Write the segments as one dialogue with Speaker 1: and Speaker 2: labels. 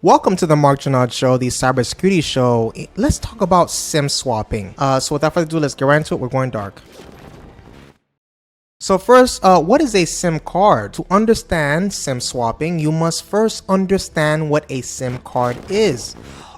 Speaker 1: Welcome to the Mark Janard Show, the cybersecurity show. Let's talk about SIM swapping. So without further ado, let's get right into it. We're going dark. So first, what is a SIM card? To understand SIM swapping, you must first understand what a SIM card is.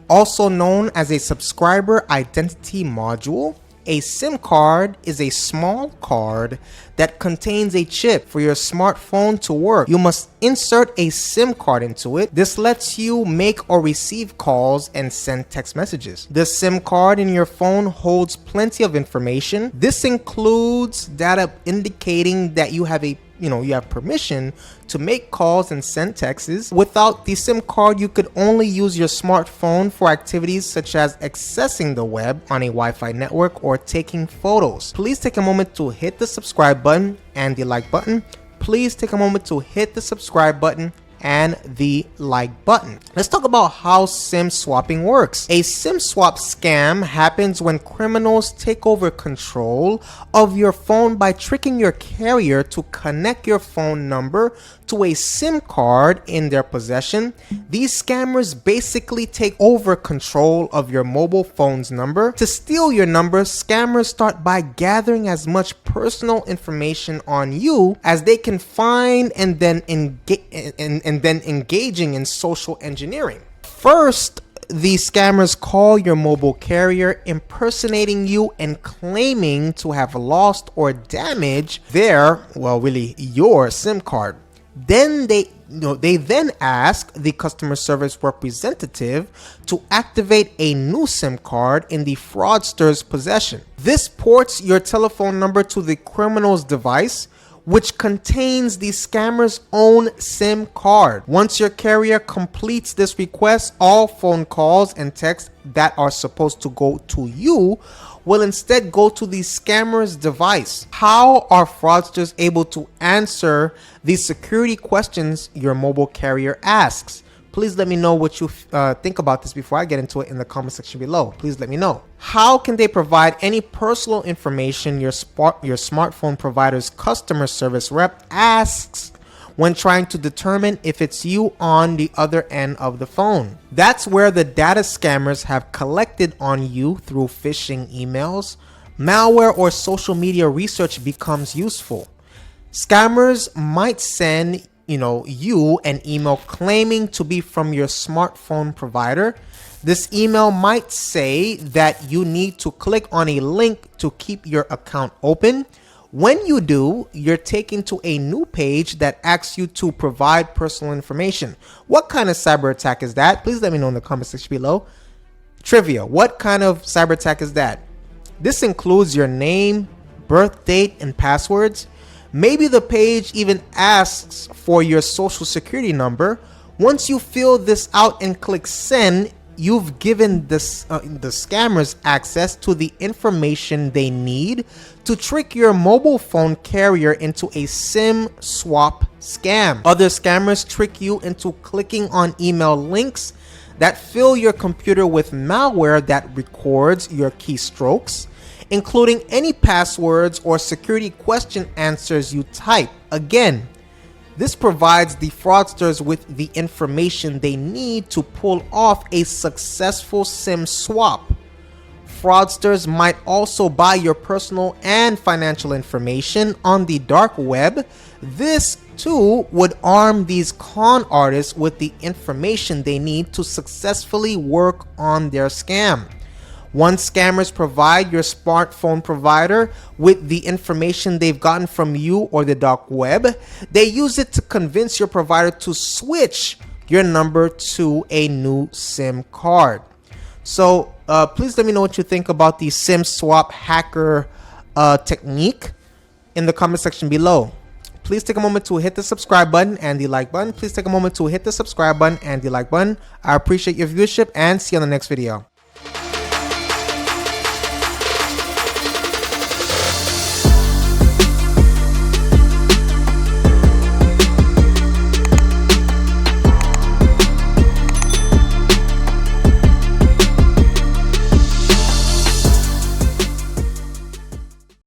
Speaker 1: Also known as a subscriber identity module, a SIM card is a small card that contains a chip for your smartphone to work. You must insert a SIM card into it. This lets you make or receive calls and send text messages. The SIM card in your phone holds plenty of information. This includes data indicating that you have permission to make calls and send texts. Without the SIM card, you could only use your smartphone for activities such as accessing the web on a Wi-Fi network or taking photos. Please take a moment to hit the subscribe button and the like button. Please take a moment to hit the subscribe button and the like button. Let's talk about how SIM swapping works. A SIM swap scam happens when criminals take over control of your phone by tricking your carrier to connect your phone number to a SIM card in their possession. These scammers basically take over control of your mobile phone's number. To steal your number, scammers start by gathering as much personal information on you as they can find and then engaging in social engineering. First, the scammers call your mobile carrier, impersonating you and claiming to have lost or damaged your SIM card. Then they then ask the customer service representative to activate a new SIM card in the fraudster's possession. This ports your telephone number to the criminal's device, which contains the scammer's own SIM card. Once your carrier completes this request, all phone calls and texts that are supposed to go to you will instead go to the scammer's device. How are fraudsters able to answer the security questions your mobile carrier asks? Please let me know what you think about this before I get into it in the comment section below. Please let me know. How can they provide any personal information your smartphone provider's customer service rep asks when trying to determine if it's you on the other end of the phone? That's where the data scammers have collected on you through phishing emails, malware, or social media research becomes useful. Scammers might send you an email claiming to be from your smartphone provider. This email might say that you need to click on a link to keep your account open. When you do, you're taken to a new page that asks you to provide personal information. What kind of cyber attack is that? Please let me know in the comment section below. Trivia: what kind of cyber attack is that? This includes your name, birth date, and passwords. Maybe the page even asks for your social security number. Once you fill this out and click send, you've given the scammers access to the information they need to trick your mobile phone carrier into a SIM swap scam. Other scammers trick you into clicking on email links that fill your computer with malware that records your keystrokes, including any passwords or security question answers you type. Again, this provides the fraudsters with the information they need to pull off a successful SIM swap. Fraudsters might also buy your personal and financial information on the dark web. This too would arm these con artists with the information they need to successfully work on their scam. Once scammers provide your smartphone provider with the information they've gotten from you or the dark web, they use it to convince your provider to switch your number to a new SIM card. So please let me know what you think about the SIM swap hacker technique in the comment section below. Please take a moment to hit the subscribe button and the like button. Please take a moment to hit the subscribe button and the like button. I appreciate your viewership and see you on the next video.